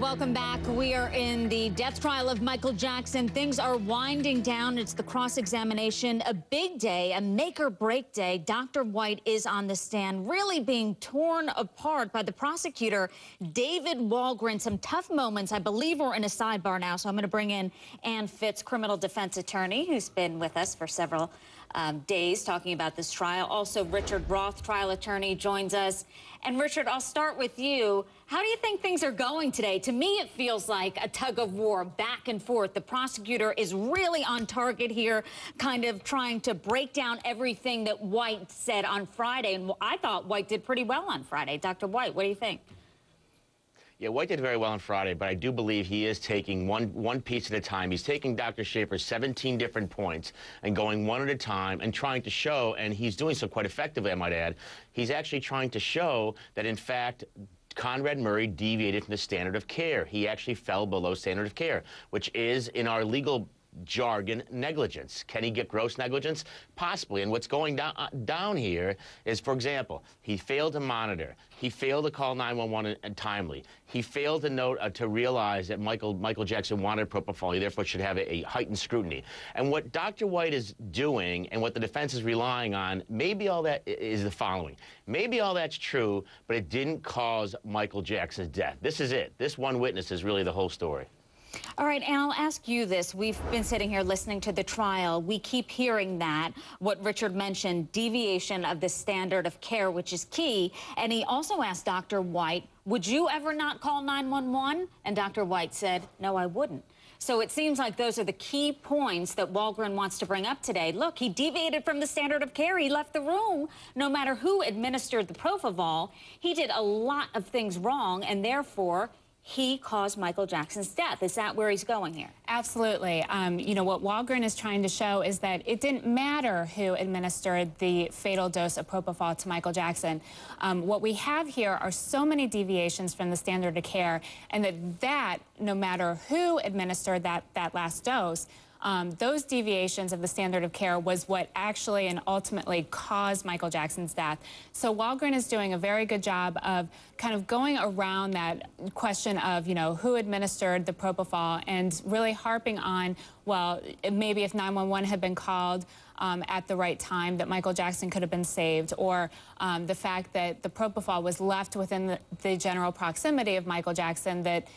welcome back. We are in the death trial of Michael Jackson. Things are winding down. It's the cross-examination, a big day, a make-or-break day. Dr. White is on the stand, really being torn apart by the prosecutor, David Walgren. Some tough moments. I believe we're in a sidebar now, so I'm going to bring in Ann Fitz, criminal defense attorney, who's been with us for several days talking about this trial. Also, Richard Roth, trial attorney, joins us. And Richard, I'll start with you. How do you think things are going today? To me, it feels like a tug of war, back and forth. The prosecutor is really on target here, kind of trying to break down everything that White said on Friday. And I thought White did pretty well on Friday. Dr. White, what do you think? Yeah, White did very well on Friday, but I do believe he is taking one piece at a time. He's taking Dr. Schaefer's 17 different points and going one at a time and trying to show, and he's doing so quite effectively, I might add, he's actually trying to show that, in fact, Conrad Murray deviated from the standard of care. He actually fell below standard of care, which is, in our legal jargon, negligence. Can he get gross negligence? Possibly. And what's going down here is, for example, he failed to monitor. He failed to call 911 timely. He failed to note to realize that Michael Jackson wanted propofol. He therefore should have a heightened scrutiny. And what Dr. White is doing and what the defense is relying on, maybe all that is the following. Maybe all that's true, but it didn't cause Michael Jackson's death. This is it. This one witness is really the whole story. All right, and I'll ask you this. We've been sitting here listening to the trial. We keep hearing that, what Richard mentioned, deviation of the standard of care, which is key. And he also asked Dr. White, would you ever not call 911? And Dr. White said, no, I wouldn't. So it seems like those are the key points that Walgren wants to bring up today. Look, he deviated from the standard of care. He left the room. No matter who administered the propofol, he did a lot of things wrong, and therefore he caused Michael Jackson's death. Is that where he's going here? Absolutely. You know, what Walgren is trying to show is that it didn't matter who administered the fatal dose of propofol to Michael Jackson. What we have here are so many deviations from the standard of care, and that no matter who administered that last dose, those deviations of the standard of care was what actually and ultimately caused Michael Jackson's death. So Walgren is doing a very good job of kind of going around that question of, you know, who administered the propofol and really harping on, well, maybe if 911 had been called at the right time, that Michael Jackson could have been saved, or the fact that the propofol was left within the general proximity of Michael Jackson, that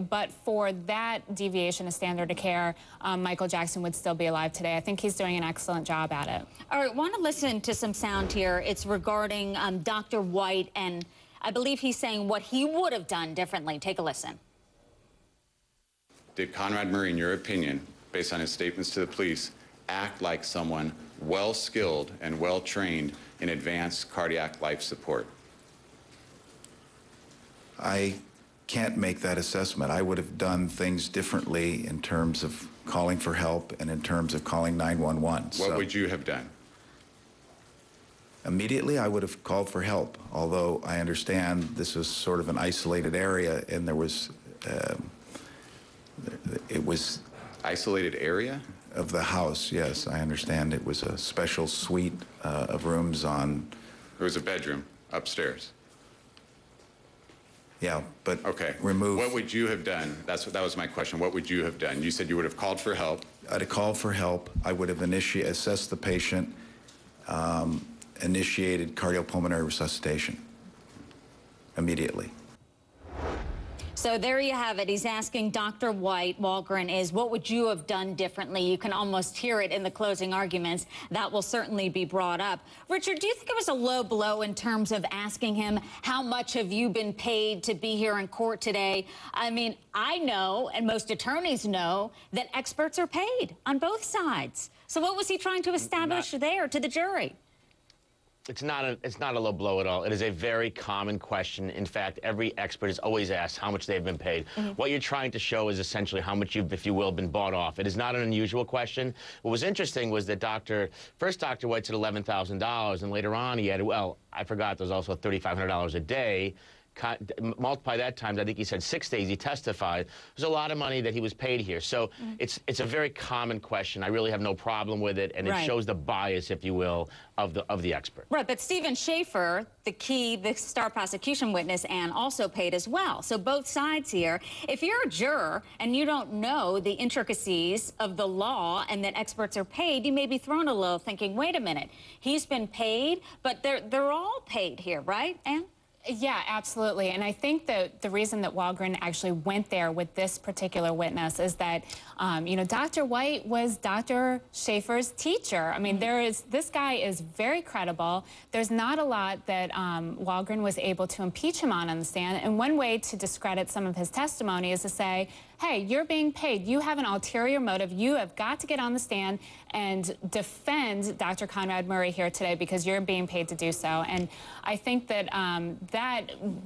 but for that deviation of standard of care, Michael Jackson would still be alive today. I think he's doing an excellent job at it. All right, want to listen to some sound here. It's regarding Dr. White, and I believe he's saying what he would have done differently. Take a listen. Did Conrad Murray, in your opinion, based on his statements to the police, act like someone well-skilled and well-trained in advanced cardiac life support? I can't make that assessment. I would have done things differently in terms of calling for help and in terms of calling 911. What would you have done? Immediately, I would have called for help, although I understand this was sort of an isolated area and there was, it was... Isolated area? Of the house, yes. I understand it was a special suite of rooms on... There was a bedroom upstairs. Yeah, but okay. Remove... What would you have done? That was my question. What would you have done? You said you would have called for help. I'd have called for help. I would have assessed the patient, initiated cardiopulmonary resuscitation immediately. So there you have it. He's asking Dr. White, Walgren, is what would you have done differently? You can almost hear it in the closing arguments. That will certainly be brought up. Richard, do you think it was a low blow in terms of asking him, how much have you been paid to be here in court today? I mean, I know, and most attorneys know, that experts are paid on both sides. So what was he trying to establish there to the jury? It's not a low blow at all. It is a very common question. In fact, every expert is always asked how much they've been paid. What you're trying to show is essentially how much you've, if you will, been bought off. It is not an unusual question. What was interesting was that first Dr. White said $11,000, and later on he added, well, I forgot there's also $3,500 a day. multiply that times, I think he said 6 days he testified. There's a lot of money that he was paid here. So it's a very common question. I really have no problem with it, and it shows the bias, if you will, of the expert. Right, but Stephen Schaefer, the star prosecution witness, and also paid as well. So both sides here. If you're a juror and you don't know the intricacies of the law and that experts are paid, you may be thrown a little thinking, wait a minute, he's been paid, but they're all paid here, right, Ann? Yeah, absolutely. And I think that the reason that Walgren actually went there with this particular witness is that, you know, Dr. White was Dr. Schaefer's teacher. I mean, this guy is very credible. There's not a lot that Walgren was able to impeach him on the stand. And one way to discredit some of his testimony is to say, hey, you're being paid. You have an ulterior motive. You have got to get on the stand and defend Dr. Conrad Murray here today because you're being paid to do so. And I think that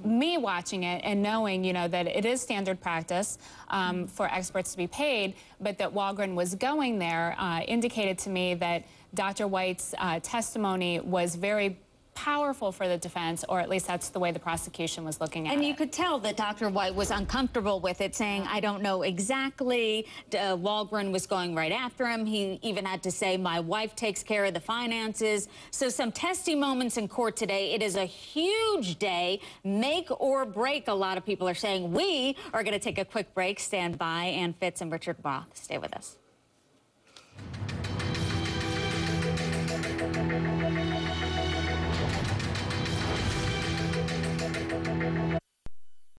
me watching it and knowing, you know, that it is standard practice for experts to be paid, but that Walgren was going there indicated to me that Dr. White's testimony was very powerful for the defense, or at least that's the way the prosecution was looking at it. And you could tell that Dr. White was uncomfortable with it, saying, I don't know exactly. Walgren was going right after him. He even had to say, my wife takes care of the finances. So some testy moments in court today. It is a huge day, make or break, a lot of people are saying. We are going to take a quick break. Stand by. Ann Fitz and Richard Roth. Stay with us.